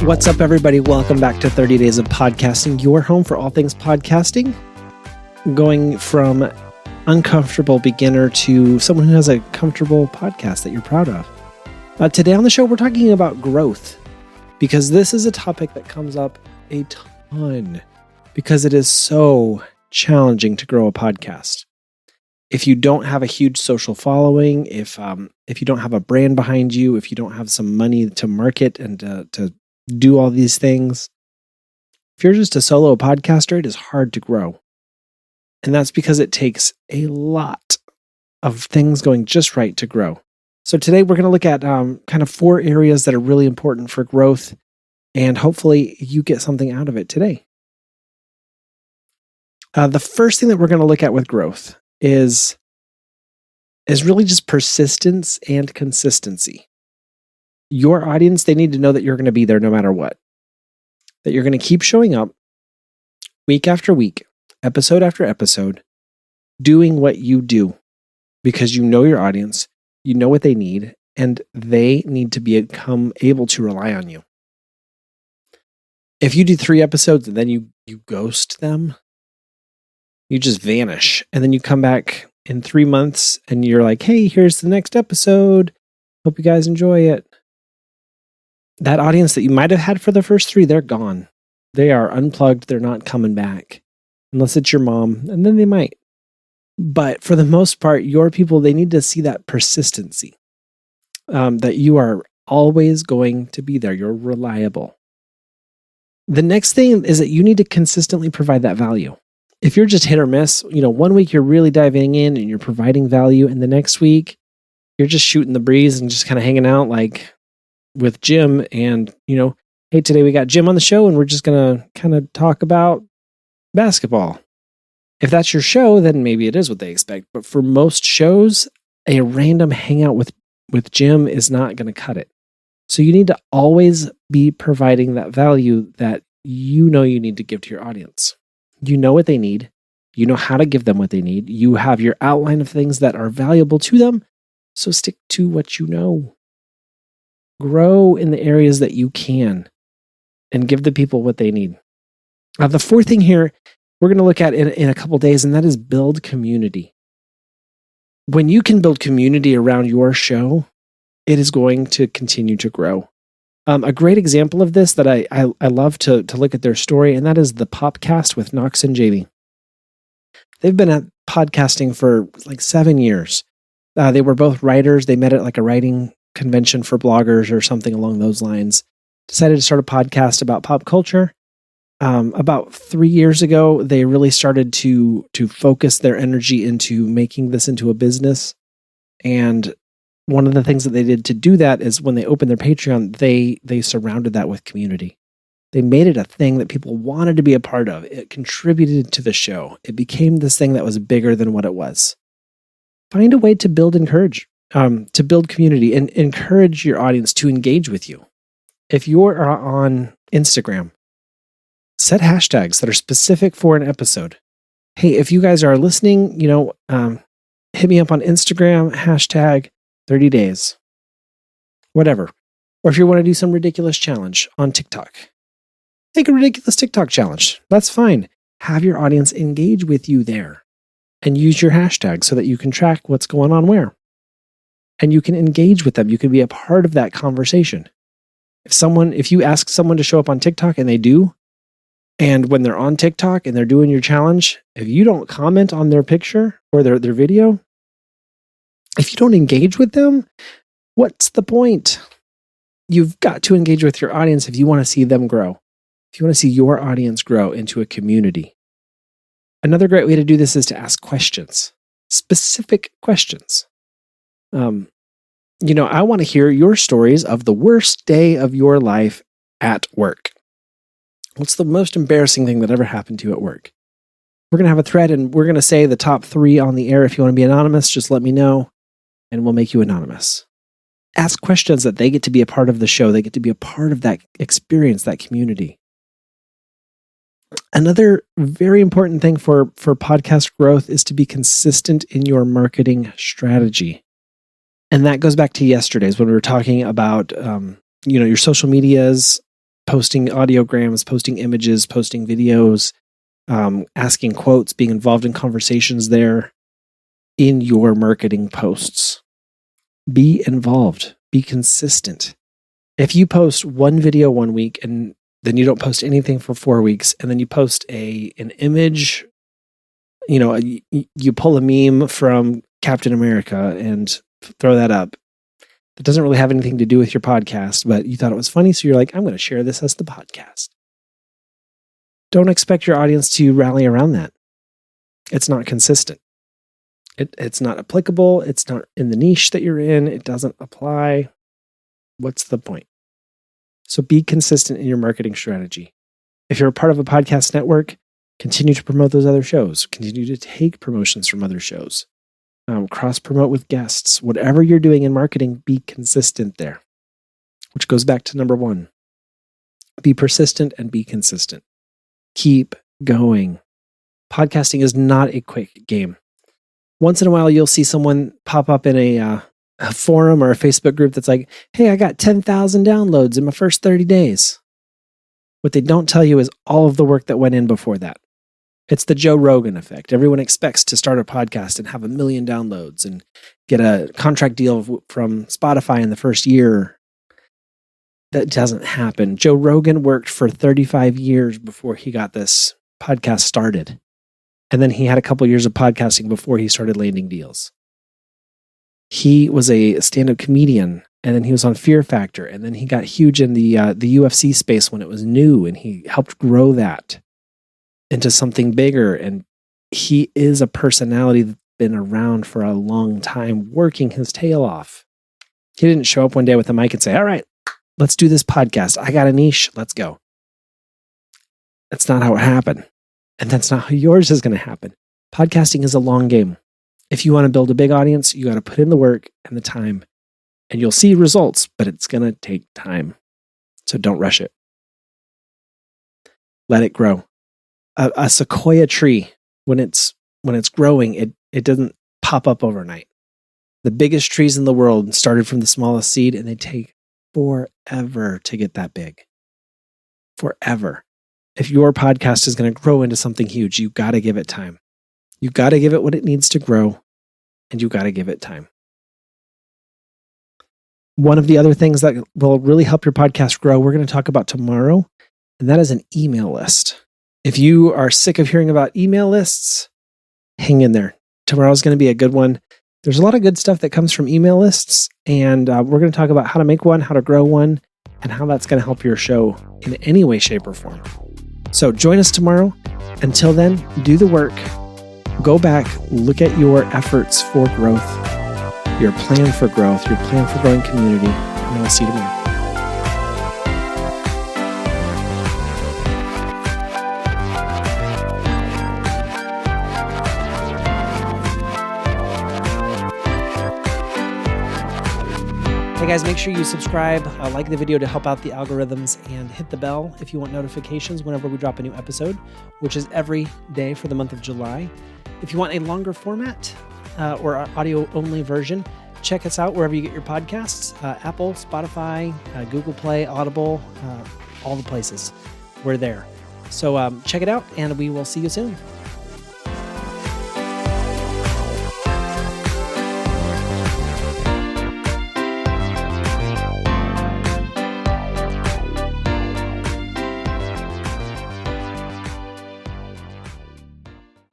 What's up, everybody? Welcome back to 30 Days of Podcasting, your home for all things podcasting. Going from uncomfortable beginner to someone who has a comfortable podcast that you're proud of. Today on the show, we're talking about growth, because this is a topic that comes up a ton because it is so challenging to grow a podcast. If you don't have a huge social following, if you don't have a brand behind you, if you don't have some money to market and to do all these things, if you're just a solo podcaster, it is hard to grow. And that's because it takes a lot of things going just right to grow. So today we're going to look at kind of 4 areas that are really important for growth, and hopefully you get something out of it today. The first thing that we're going to look at with growth is really just persistence and consistency. Your audience, they need to know that you're going to be there no matter what. That you're going to keep showing up week after week, episode after episode, doing what you do because you know your audience, you know what they need, and they need to become able to rely on you. If you do 3 episodes and then you ghost them, you just vanish, and then you come back in 3 months and you're like, hey, here's the next episode. Hope you guys enjoy it. That audience that you might have had for the first 3, they're gone. They are unplugged. They're not coming back unless it's your mom, and then they might. But for the most part, your people, they need to see that persistency, that you are always going to be there. You're reliable. The next thing is that you need to consistently provide that value. If you're just hit or miss, 1 week you're really diving in and you're providing value, and the next week you're just shooting the breeze and just kind of hanging out like with Jim, and hey, today we got Jim on the show and we're just going to kind of talk about basketball. If that's your show, then maybe it is what they expect. But for most shows, a random hangout with Jim is not going to cut it. So you need to always be providing that value that you need to give to your audience. You know what they need. You know how to give them what they need. You have your outline of things that are valuable to them. So stick to what you know. Grow in the areas that you can and give the people what they need. The 4th thing here we're going to look at in a couple days, and that is build community. When you can build community around your show, it is going to continue to grow. A great example of this that I love to look at their story, and that is the Popcast with Knox and Jamie. They've been at podcasting for like 7 years. They were both writers. They met at like a writing convention for bloggers or something along those lines. Decided to start a podcast about pop culture. About 3 years ago, they really started to focus their energy into making this into a business. And one of the things that they did to do that is when they opened their Patreon, they surrounded that with community. They made it a thing that people wanted to be a part of. It contributed to the show. It became this thing that was bigger than what it was. Find a way to build community and encourage your audience to engage with you. If you're on Instagram, set hashtags that are specific for an episode. Hey, if you guys are listening, hit me up on Instagram, hashtag 30 days, whatever. Or if you want to do some ridiculous challenge on TikTok, take a ridiculous TikTok challenge. That's fine. Have your audience engage with you there and use your hashtag so that you can track what's going on where. And you can engage with them. You can be a part of that conversation. If you ask someone to show up on TikTok and they do, and when they're on TikTok and they're doing your challenge, if you don't comment on their picture or their video, if you don't engage with them, what's the point? You've got to engage with your audience if you want to see them grow. If you want to see your audience grow into a community. Another great way to do this is to ask questions, specific questions. I want to hear your stories of the worst day of your life at work. What's the most embarrassing thing that ever happened to you at work? We're going to have a thread and we're going to say the top 3 on the air. If you want to be anonymous, just let me know and we'll make you anonymous. Ask questions that they get to be a part of the show. They get to be a part of that experience, that community. Another very important thing for podcast growth is to be consistent in your marketing strategy. And that goes back to yesterday's when we were talking about, your social medias, posting audiograms, posting images, posting videos, asking quotes, being involved in conversations there in your marketing posts. Be involved. Be consistent. If you post one video one week and then you don't post anything for 4 weeks, and then you post an image, you pull a meme from Captain America and throw that up. That doesn't really have anything to do with your podcast, but you thought it was funny, so you're like, I'm going to share this as the podcast. Don't expect your audience to rally around that. It's not consistent. It's not applicable. It's not in the niche that you're in. It doesn't apply. What's the point? So be consistent in your marketing strategy. If you're a part of a podcast network, continue to promote those other shows. Continue to take promotions from other shows. Cross-promote with guests. Whatever you're doing in marketing, be consistent there. Which goes back to number 1. Be persistent and be consistent. Keep going. Podcasting is not a quick game. Once in a while, you'll see someone pop up in a forum or a Facebook group that's like, hey, I got 10,000 downloads in my first 30 days. What they don't tell you is all of the work that went in before that. It's the Joe Rogan effect. Everyone expects to start a podcast and have 1 million downloads and get a contract deal from Spotify in the first year. That doesn't happen. Joe Rogan worked for 35 years before he got this podcast started. And then he had a couple years of podcasting before he started landing deals. He was a stand-up comedian, and then he was on Fear Factor, and then he got huge in the UFC space when it was new, and he helped grow that into something bigger. And he is a personality that's been around for a long time, working his tail off. He didn't show up one day with a mic and say, all right, let's do this podcast. I got a niche. Let's go. That's not how it happened. And that's not how yours is going to happen. Podcasting is a long game. If you want to build a big audience, you got to put in the work and the time. And you'll see results, but it's going to take time. So don't rush it. Let it grow. A sequoia tree, when it's growing, it doesn't pop up overnight. The biggest trees in the world started from the smallest seed, and they take forever to get that big. Forever. If your podcast is going to grow into something huge, you got to give it time. You got to give it what it needs to grow, and you got to give it time. One of the other things that will really help your podcast grow, we're going to talk about tomorrow, and that is an email list. If you are sick of hearing about email lists, hang in there. Tomorrow's going to be a good one. There's a lot of good stuff that comes from email lists, and we're going to talk about how to make one, how to grow one, and how that's going to help your show in any way, shape, or form. So join us tomorrow. Until then, do the work. Go back, look at your efforts for growth, your plan for growth, your plan for growing community, and I'll see you tomorrow. Hey guys, make sure you subscribe, like the video to help out the algorithms, and hit the bell if you want notifications whenever we drop a new episode, which is every day for the month of July. If you want a longer format or audio-only version, check us out wherever you get your podcasts, Apple, Spotify, Google Play, Audible, all the places. We're there. So check it out, and we will see you soon.